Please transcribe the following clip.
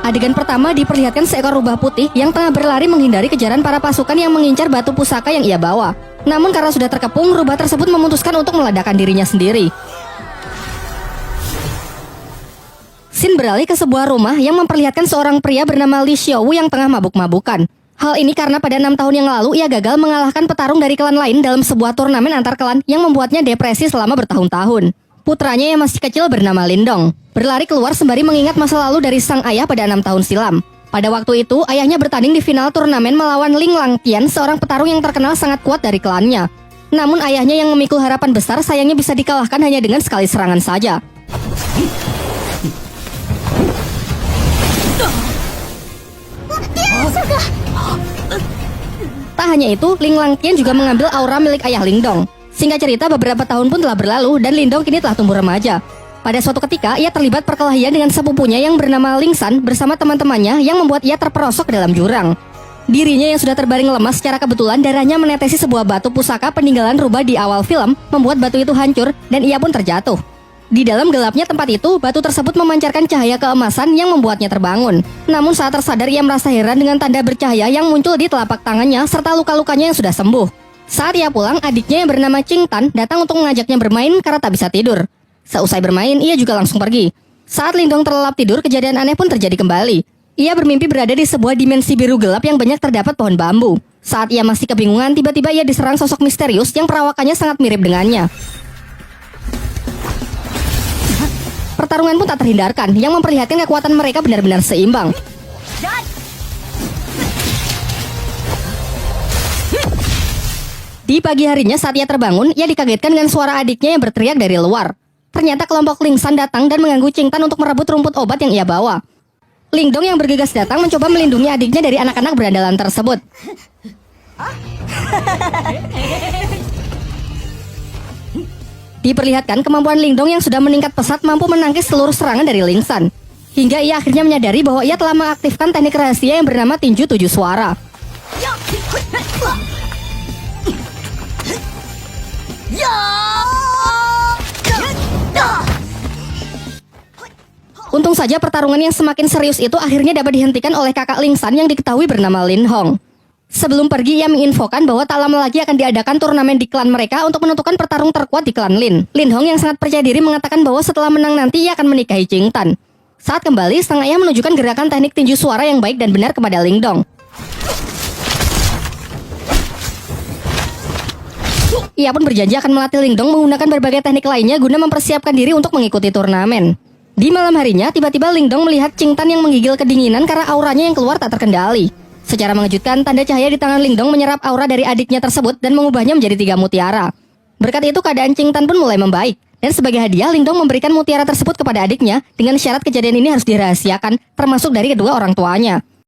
Adegan pertama diperlihatkan seekor rubah putih yang tengah berlari menghindari kejaran para pasukan yang mengincar batu pusaka yang ia bawa. Namun karena sudah terkepung, rubah tersebut memutuskan untuk meledakkan dirinya sendiri. Scene beralih ke sebuah rumah yang memperlihatkan seorang pria bernama Li Xiaowu yang tengah mabuk-mabukan. Hal ini karena pada 6 tahun yang lalu ia gagal mengalahkan petarung dari klan lain dalam sebuah turnamen antar klan yang membuatnya depresi selama bertahun-tahun. Putranya yang masih kecil bernama Lindong berlari keluar sembari mengingat masa lalu dari sang ayah pada 6 tahun silam. Pada waktu itu, ayahnya bertanding di final turnamen melawan Ling Langtian, seorang petarung yang terkenal sangat kuat dari klannya. Namun ayahnya yang memikul harapan besar sayangnya bisa dikalahkan hanya dengan sekali serangan saja. Tak hanya itu, Ling Langtian juga mengambil aura milik ayah Lindong. Singkat cerita, beberapa tahun pun telah berlalu dan Lindong kini telah tumbuh remaja. Pada suatu ketika, ia terlibat perkelahian dengan sepupunya yang bernama Ling San bersama teman-temannya yang membuat ia terperosok ke dalam jurang. Dirinya yang sudah terbaring lemas secara kebetulan darahnya menetesi sebuah batu pusaka peninggalan rubah di awal film, membuat batu itu hancur dan ia pun terjatuh. Di dalam gelapnya tempat itu, batu tersebut memancarkan cahaya keemasan yang membuatnya terbangun. Namun saat tersadar ia merasa heran dengan tanda bercahaya yang muncul di telapak tangannya serta luka-lukanya yang sudah sembuh. Saat ia pulang, adiknya yang bernama Qing Tan datang untuk mengajaknya bermain karena tak bisa tidur. Seusai bermain, ia juga langsung pergi. Saat Lindong terlelap tidur, kejadian aneh pun terjadi kembali. Ia bermimpi berada di sebuah dimensi biru gelap yang banyak terdapat pohon bambu. Saat ia masih kebingungan, tiba-tiba ia diserang sosok misterius yang perawakannya sangat mirip dengannya. Pertarungan pun tak terhindarkan, yang memperlihatkan kekuatan mereka benar-benar seimbang. Di pagi harinya saat ia terbangun, ia dikagetkan dengan suara adiknya yang berteriak dari luar. Ternyata kelompok Ling San datang dan mengganggu Qing Tan untuk merebut rumput obat yang ia bawa. Lindong yang bergegas datang mencoba melindungi adiknya dari anak-anak berandalan tersebut. Diperlihatkan kemampuan Lindong yang sudah meningkat pesat mampu menangkis seluruh serangan dari Ling San. Hingga ia akhirnya menyadari bahwa ia telah mengaktifkan teknik rahasia yang bernama tinju 7 suara. Untung saja pertarungan yang semakin serius itu akhirnya dapat dihentikan oleh kakak Ling San yang diketahui bernama Lin Hong. Sebelum pergi, ia menginfokan bahwa tak lama lagi akan diadakan turnamen di klan mereka untuk menentukan petarung terkuat di klan Lin. Lin Hong yang sangat percaya diri mengatakan bahwa setelah menang nanti ia akan menikahi Qing Tan. Saat kembali, sang ayah menunjukkan gerakan teknik tinju suara yang baik dan benar kepada Ling Dong. Ia pun berjanji akan melatih Ling Dong menggunakan berbagai teknik lainnya guna mempersiapkan diri untuk mengikuti turnamen. Di malam harinya, tiba-tiba Ling Dong melihat Qing Tan yang menggigil kedinginan karena auranya yang keluar tak terkendali. Secara mengejutkan, tanda cahaya di tangan Lindong menyerap aura dari adiknya tersebut dan mengubahnya menjadi 3 mutiara. Berkat itu, keadaan Qing Tan pun mulai membaik. Dan sebagai hadiah, Lindong memberikan mutiara tersebut kepada adiknya dengan syarat kejadian ini harus dirahasiakan, termasuk dari kedua orang tuanya.